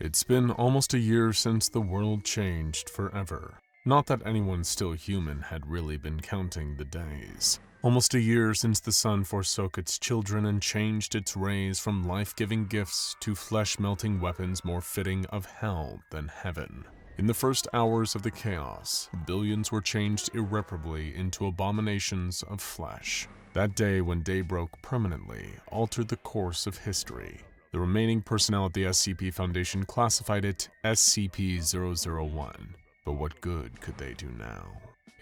It's been almost a year since the world changed forever. Not that anyone still human had really been counting the days. Almost a year since the sun forsook its children and changed its rays from life-giving gifts to flesh-melting weapons more fitting of hell than heaven. In the first hours of the chaos, billions were changed irreparably into abominations of flesh. That day when day broke permanently altered the course of history. The remaining personnel at the SCP Foundation classified it SCP-001. But what good could they do now?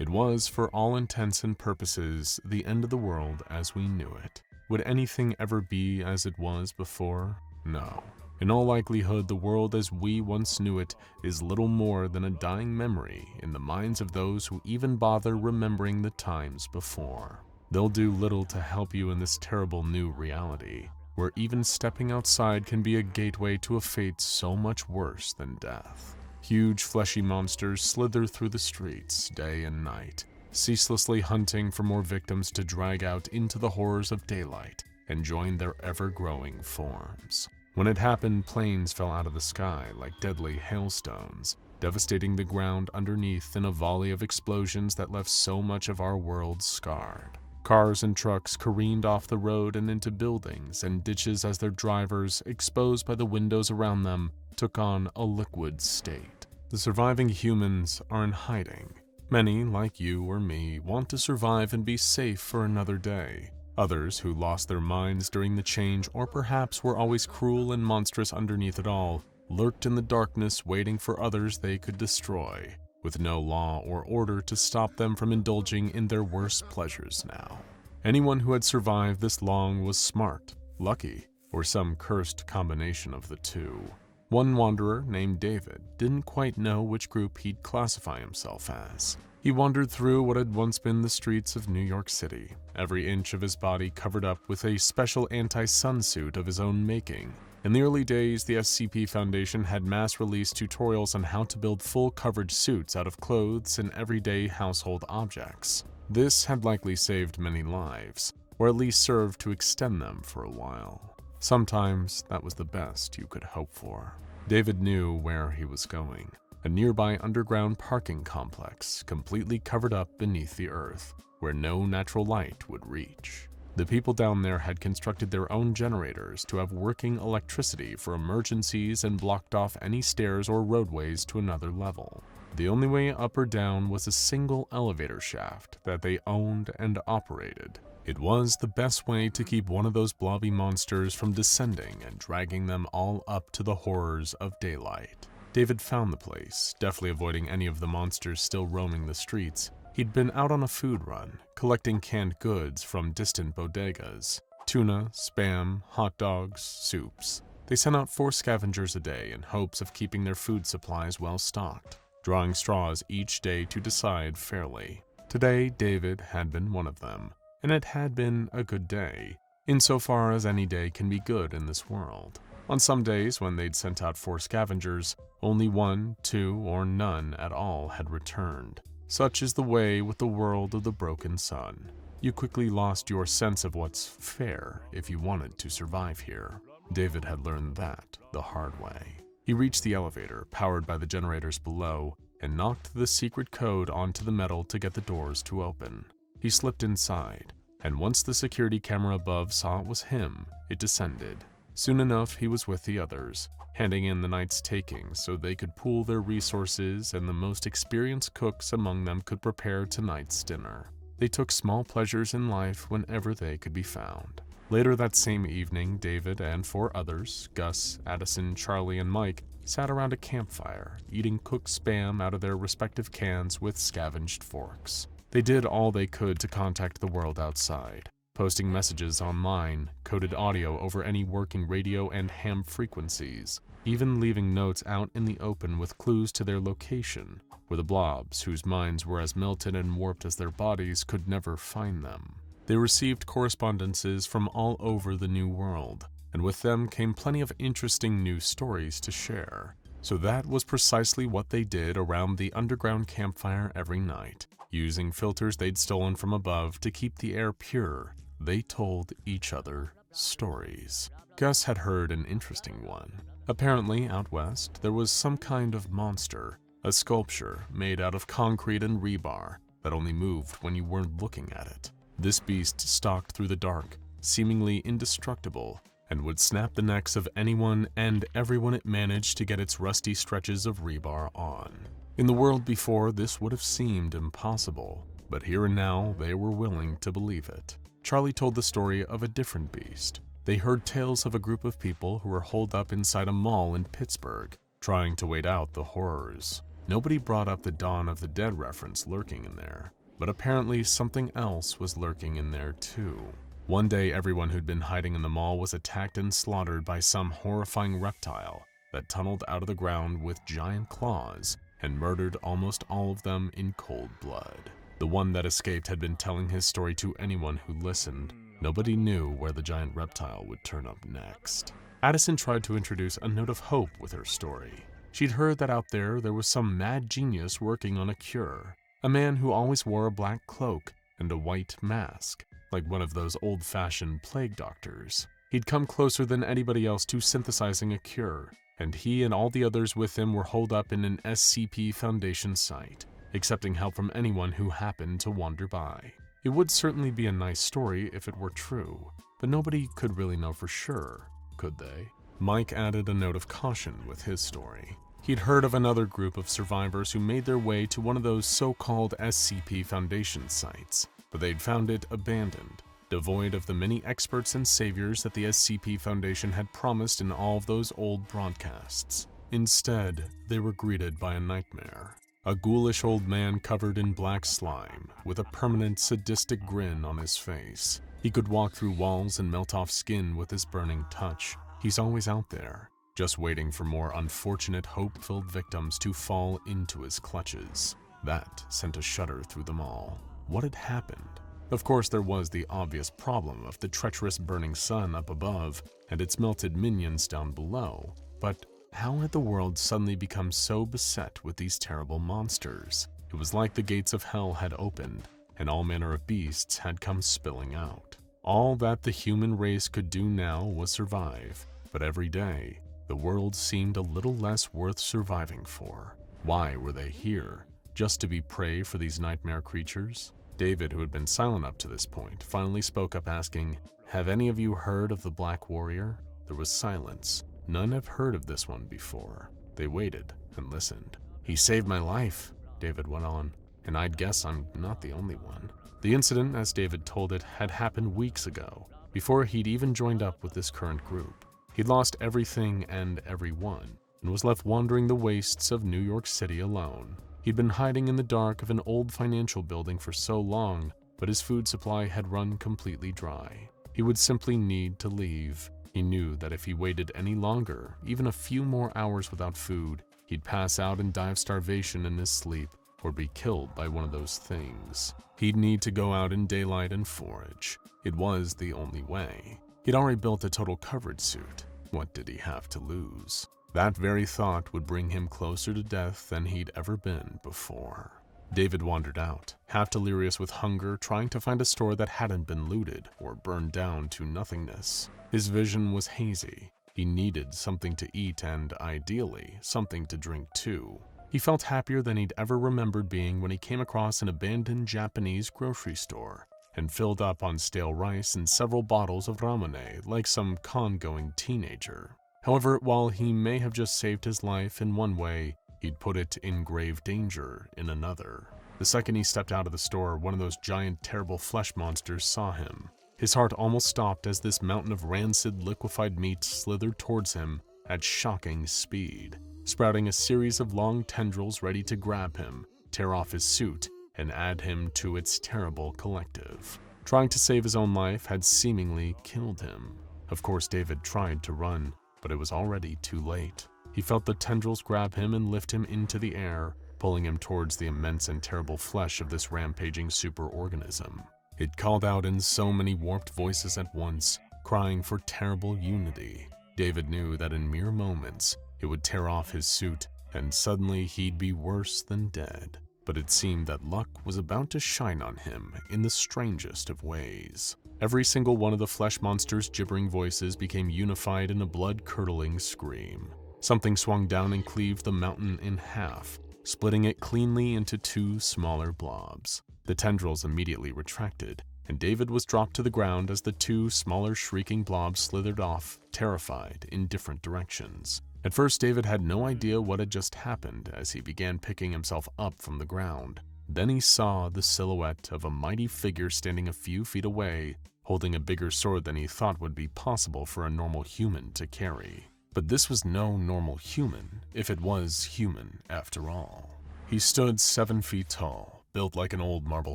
It was, for all intents and purposes, the end of the world as we knew it. Would anything ever be as it was before? No. In all likelihood, the world as we once knew it is little more than a dying memory in the minds of those who even bother remembering the times before. They'll do little to help you in this terrible new reality, where even stepping outside can be a gateway to a fate so much worse than death. Huge fleshy monsters slither through the streets day and night, ceaselessly hunting for more victims to drag out into the horrors of daylight and join their ever-growing forms. When it happened, planes fell out of the sky like deadly hailstones, devastating the ground underneath in a volley of explosions that left so much of our world scarred. Cars and trucks careened off the road and into buildings and ditches as their drivers, exposed by the windows around them, took on a liquid state. The surviving humans are in hiding. Many, like you or me, want to survive and be safe for another day. Others, who lost their minds during the change or perhaps were always cruel and monstrous underneath it all, lurked in the darkness waiting for others they could destroy, with no law or order to stop them from indulging in their worst pleasures now. Anyone who had survived this long was smart, lucky, or some cursed combination of the two. One wanderer named David didn't quite know which group he'd classify himself as. He wandered through what had once been the streets of New York City, every inch of his body covered up with a special anti-sun suit of his own making. In the early days, the SCP Foundation had mass-released tutorials on how to build full-coverage suits out of clothes and everyday household objects. This had likely saved many lives, or at least served to extend them for a while. Sometimes that was the best you could hope for. David knew where he was going. A nearby underground parking complex, completely covered up beneath the earth, where no natural light would reach. The people down there had constructed their own generators to have working electricity for emergencies and blocked off any stairs or roadways to another level. The only way up or down was a single elevator shaft that they owned and operated. It was the best way to keep one of those blobby monsters from descending and dragging them all up to the horrors of daylight. David found the place, deftly avoiding any of the monsters still roaming the streets. He'd been out on a food run, collecting canned goods from distant bodegas. Tuna, spam, hot dogs, soups. They sent out 4 scavengers a day in hopes of keeping their food supplies well stocked, drawing straws each day to decide fairly. Today, David had been one of them, and it had been a good day, insofar as any day can be good in this world. On some days, when they'd sent out 4 scavengers, only 1, 2, or none at all had returned. Such is the way with the world of the broken sun. You quickly lost your sense of what's fair if you wanted to survive here. David had learned that the hard way. He reached the elevator, powered by the generators below, and knocked the secret code onto the metal to get the doors to open. He slipped inside, and once the security camera above saw it was him, it descended. Soon enough, he was with the others, handing in the night's takings so they could pool their resources and the most experienced cooks among them could prepare tonight's dinner. They took small pleasures in life whenever they could be found. Later that same evening, David and 4 others, Gus, Addison, Charlie, and Mike, sat around a campfire, eating cooked spam out of their respective cans with scavenged forks. They did all they could to contact the world outside, posting messages online, coded audio over any working radio and ham frequencies, even leaving notes out in the open with clues to their location, where the blobs, whose minds were as melted and warped as their bodies, could never find them. They received correspondences from all over the new world, and with them came plenty of interesting new stories to share. So that was precisely what they did around the underground campfire every night. Using filters they'd stolen from above to keep the air pure, they told each other stories. Gus had heard an interesting one. Apparently, out west, there was some kind of monster, a sculpture made out of concrete and rebar that only moved when you weren't looking at it. This beast stalked through the dark, seemingly indestructible, and would snap the necks of anyone and everyone it managed to get its rusty stretches of rebar on. In the world before, this would have seemed impossible, but here and now they were willing to believe it. Charlie told the story of a different beast. They heard tales of a group of people who were holed up inside a mall in Pittsburgh, trying to wait out the horrors. Nobody brought up the Dawn of the Dead reference lurking in there, but apparently something else was lurking in there too. One day, everyone who'd been hiding in the mall was attacked and slaughtered by some horrifying reptile that tunneled out of the ground with giant claws and murdered almost all of them in cold blood. The one that escaped had been telling his story to anyone who listened. Nobody knew where the giant reptile would turn up next. Addison tried to introduce a note of hope with her story. She'd heard that out there was some mad genius working on a cure, a man who always wore a black cloak and a white mask, like one of those old-fashioned plague doctors. He'd come closer than anybody else to synthesizing a cure, and he and all the others with him were holed up in an SCP Foundation site, accepting help from anyone who happened to wander by. It would certainly be a nice story if it were true, but nobody could really know for sure, could they? Mike added a note of caution with his story. He'd heard of another group of survivors who made their way to one of those so-called SCP Foundation sites, but they'd found it abandoned, devoid of the many experts and saviors that the SCP Foundation had promised in all of those old broadcasts. Instead, they were greeted by a nightmare. A ghoulish old man covered in black slime, with a permanent sadistic grin on his face. He could walk through walls and melt off skin with his burning touch. He's always out there, just waiting for more unfortunate, hope-filled victims to fall into his clutches. That sent a shudder through them all. What had happened? Of course, there was the obvious problem of the treacherous burning sun up above and its melted minions down below, but how had the world suddenly become so beset with these terrible monsters? It was like the gates of hell had opened, and all manner of beasts had come spilling out. All that the human race could do now was survive, but every day, the world seemed a little less worth surviving for. Why were they here? Just to be prey for these nightmare creatures? David, who had been silent up to this point, finally spoke up asking, "Have any of you heard of the Black Warrior?" There was silence. None have heard of this one before. They waited and listened. "He saved my life," David went on, "and I'd guess I'm not the only one." The incident, as David told it, had happened weeks ago, before he'd even joined up with this current group. He'd lost everything and everyone, and was left wandering the wastes of New York City alone. He'd been hiding in the dark of an old financial building for so long, but his food supply had run completely dry. He would simply need to leave. He knew that if he waited any longer, even a few more hours without food, he'd pass out and die of starvation in his sleep, or be killed by one of those things. He'd need to go out in daylight and forage. It was the only way. He'd already built a total coverage suit. What did he have to lose? That very thought would bring him closer to death than he'd ever been before. David wandered out, half delirious with hunger, trying to find a store that hadn't been looted or burned down to nothingness. His vision was hazy. He needed something to eat and, ideally, something to drink too. He felt happier than he'd ever remembered being when he came across an abandoned Japanese grocery store and filled up on stale rice and several bottles of ramune like some con-going teenager. However, while he may have just saved his life in one way, he'd put it in grave danger in another. The second he stepped out of the store, one of those giant, terrible flesh monsters saw him. His heart almost stopped as this mountain of rancid, liquefied meat slithered towards him at shocking speed, sprouting a series of long tendrils ready to grab him, tear off his suit, and add him to its terrible collective. Trying to save his own life had seemingly killed him. Of course, David tried to run, but it was already too late. He felt the tendrils grab him and lift him into the air, pulling him towards the immense and terrible flesh of this rampaging superorganism. It called out in so many warped voices at once, crying for terrible unity. David knew that in mere moments, it would tear off his suit, and suddenly he'd be worse than dead. But it seemed that luck was about to shine on him in the strangest of ways. Every single one of the flesh monster's gibbering voices became unified in a blood-curdling scream. Something swung down and cleaved the mountain in half, splitting it cleanly into two smaller blobs. The tendrils immediately retracted, and David was dropped to the ground as the two smaller shrieking blobs slithered off, terrified, in different directions. At first, David had no idea what had just happened as he began picking himself up from the ground. Then he saw the silhouette of a mighty figure standing a few feet away, holding a bigger sword than he thought would be possible for a normal human to carry. But this was no normal human, if it was human after all. He stood 7 feet tall, built like an old marble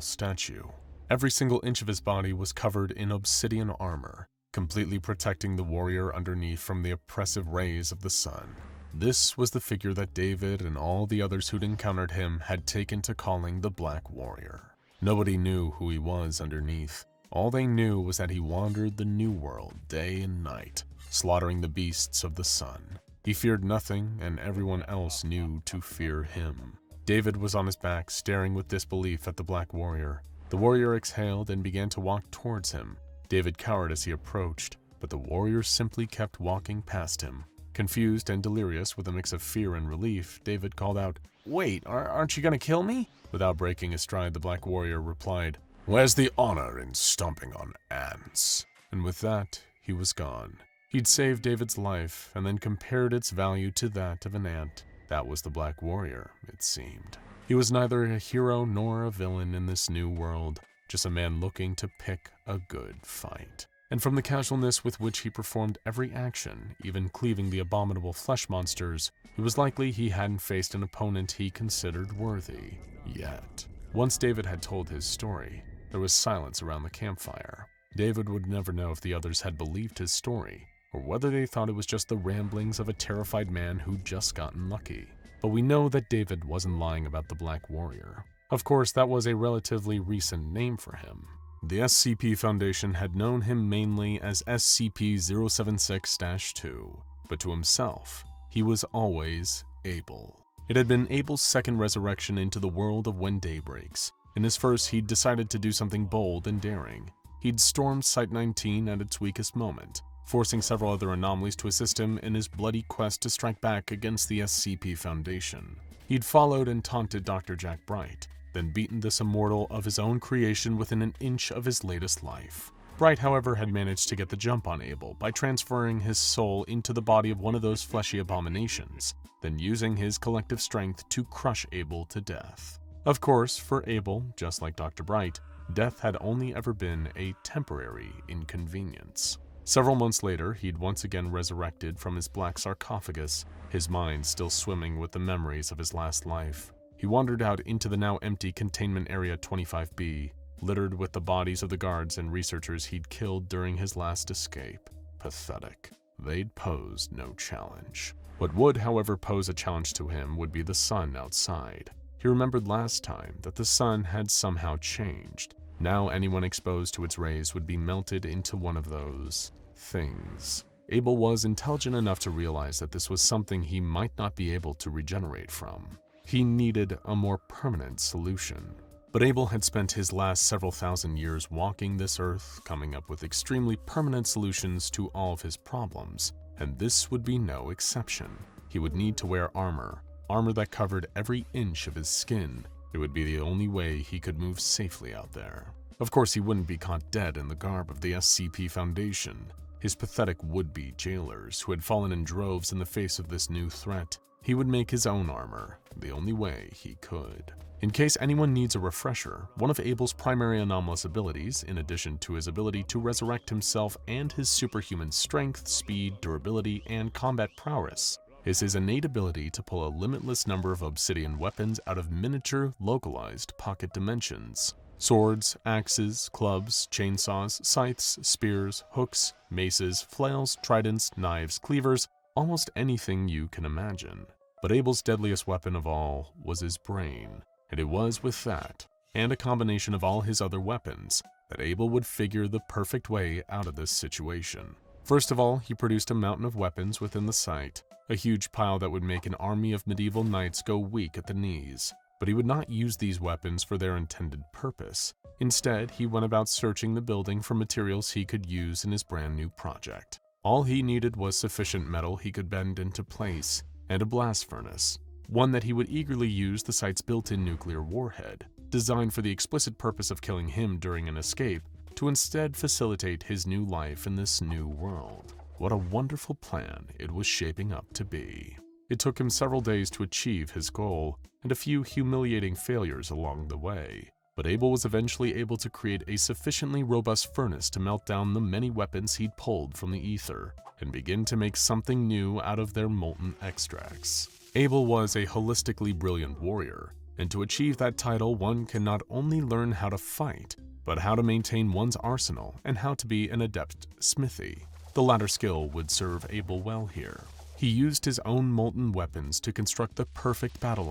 statue. Every single inch of his body was covered in obsidian armor, completely protecting the warrior underneath from the oppressive rays of the sun. This was the figure that David and all the others who'd encountered him had taken to calling the Black Warrior. Nobody knew who he was underneath. All they knew was that he wandered the New World day and night, slaughtering the beasts of the sun. He feared nothing, and everyone else knew to fear him. David was on his back, staring with disbelief at the Black Warrior. The warrior exhaled and began to walk towards him. David cowered as he approached, but the warrior simply kept walking past him. Confused and delirious with a mix of fear and relief, David called out, "Wait, aren't you gonna kill me?" Without breaking a stride, the Black Warrior replied, "Where's the honor in stomping on ants?" And with that, he was gone. He'd saved David's life and then compared its value to that of an ant. That was the Black Warrior, it seemed. He was neither a hero nor a villain in this new world, just a man looking to pick a good fight. And from the casualness with which he performed every action, even cleaving the abominable flesh monsters, it was likely he hadn't faced an opponent he considered worthy yet. Once David had told his story, there was silence around the campfire. David would never know if the others had believed his story, or whether they thought it was just the ramblings of a terrified man who'd just gotten lucky. But we know that David wasn't lying about the Black Warrior. Of course, that was a relatively recent name for him. The SCP Foundation had known him mainly as SCP-076-2, but to himself, he was always Abel. It had been Abel's second resurrection into the world of When Day Breaks. In his first, he'd decided to do something bold and daring. He'd stormed Site-19 at its weakest moment, forcing several other anomalies to assist him in his bloody quest to strike back against the SCP Foundation. He'd followed and taunted Dr. Jack Bright, then beaten this immortal of his own creation within an inch of his latest life. Bright, however, had managed to get the jump on Abel by transferring his soul into the body of one of those fleshy abominations, then using his collective strength to crush Abel to death. Of course, for Abel, just like Dr. Bright, death had only ever been a temporary inconvenience. Several months later, he'd once again resurrected from his black sarcophagus, his mind still swimming with the memories of his last life. He wandered out into the now empty Containment Area 25B, littered with the bodies of the guards and researchers he'd killed during his last escape. Pathetic. They'd posed no challenge. What would, however, pose a challenge to him would be the sun outside. He remembered last time that the sun had somehow changed. Now anyone exposed to its rays would be melted into one of those things. Abel was intelligent enough to realize that this was something he might not be able to regenerate from. He needed a more permanent solution. But Abel had spent his last several thousand years walking this earth, coming up with extremely permanent solutions to all of his problems, and this would be no exception. He would need to wear armor that covered every inch of his skin. It would be the only way he could move safely out there. Of course, he wouldn't be caught dead in the garb of the SCP Foundation, his pathetic would-be jailers who had fallen in droves in the face of this new threat. He would make his own armor, the only way he could. In case anyone needs a refresher, one of Abel's primary anomalous abilities, in addition to his ability to resurrect himself and his superhuman strength, speed, durability, and combat prowess, is his innate ability to pull a limitless number of obsidian weapons out of miniature, localized pocket dimensions. Swords, axes, clubs, chainsaws, scythes, spears, hooks, maces, flails, tridents, knives, cleavers, almost anything you can imagine. But Abel's deadliest weapon of all was his brain, and it was with that, and a combination of all his other weapons, that Abel would figure the perfect way out of this situation. First of all, he produced a mountain of weapons within the site, a huge pile that would make an army of medieval knights go weak at the knees. But he would not use these weapons for their intended purpose. Instead, he went about searching the building for materials he could use in his brand new project. All he needed was sufficient metal he could bend into place, and a blast furnace, one that he would eagerly use the site's built-in nuclear warhead, designed for the explicit purpose of killing him during an escape, to instead facilitate his new life in this new world. What a wonderful plan it was shaping up to be. It took him several days to achieve his goal, and a few humiliating failures along the way, but Abel was eventually able to create a sufficiently robust furnace to melt down the many weapons he'd pulled from the ether, and begin to make something new out of their molten extracts. Abel was a holistically brilliant warrior, and to achieve that title one can not only learn how to fight, but how to maintain one's arsenal and how to be an adept smithy. The latter skill would serve Abel well here. He used his own molten weapons to construct the perfect battle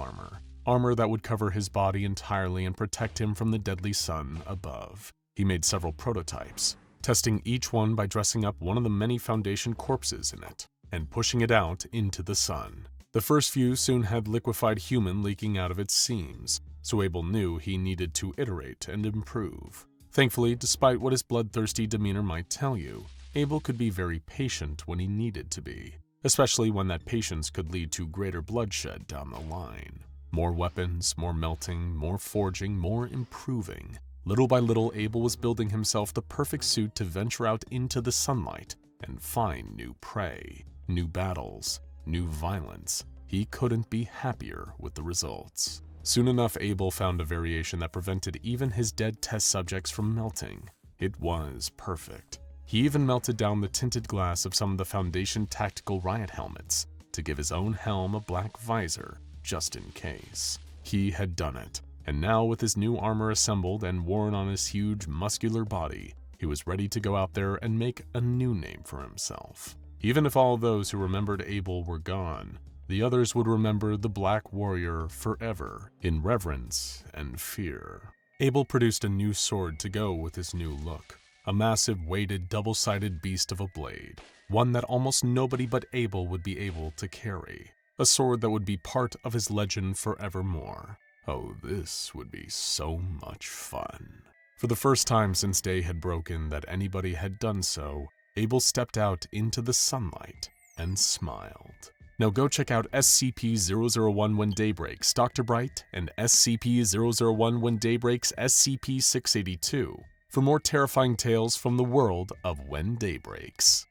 armor that would cover his body entirely and protect him from the deadly sun above. He made several prototypes, testing each one by dressing up one of the many Foundation corpses in it, and pushing it out into the sun. The first few soon had liquefied human leaking out of its seams, so Abel knew he needed to iterate and improve. Thankfully, despite what his bloodthirsty demeanor might tell you, Abel could be very patient when he needed to be, especially when that patience could lead to greater bloodshed down the line. More weapons, more melting, more forging, more improving. Little by little, Abel was building himself the perfect suit to venture out into the sunlight and find new prey, new battles, new violence. He couldn't be happier with the results. Soon enough, Abel found a variation that prevented even his dead test subjects from melting. It was perfect. He even melted down the tinted glass of some of the Foundation tactical riot helmets to give his own helm a black visor, just in case. He had done it, and now with his new armor assembled and worn on his huge, muscular body, he was ready to go out there and make a new name for himself. Even if all those who remembered Abel were gone, the others would remember the Black Warrior forever, in reverence and fear. Abel produced a new sword to go with his new look. A massive, weighted, double-sided beast of a blade, one that almost nobody but Abel would be able to carry. A sword that would be part of his legend forevermore. Oh, this would be so much fun. For the first time since day had broken that anybody had done so, Abel stepped out into the sunlight and smiled. Now go check out SCP-001 When Day Breaks Dr. Bright and SCP-001 When Day Breaks SCP-682 for more terrifying tales from the world of When Day Breaks.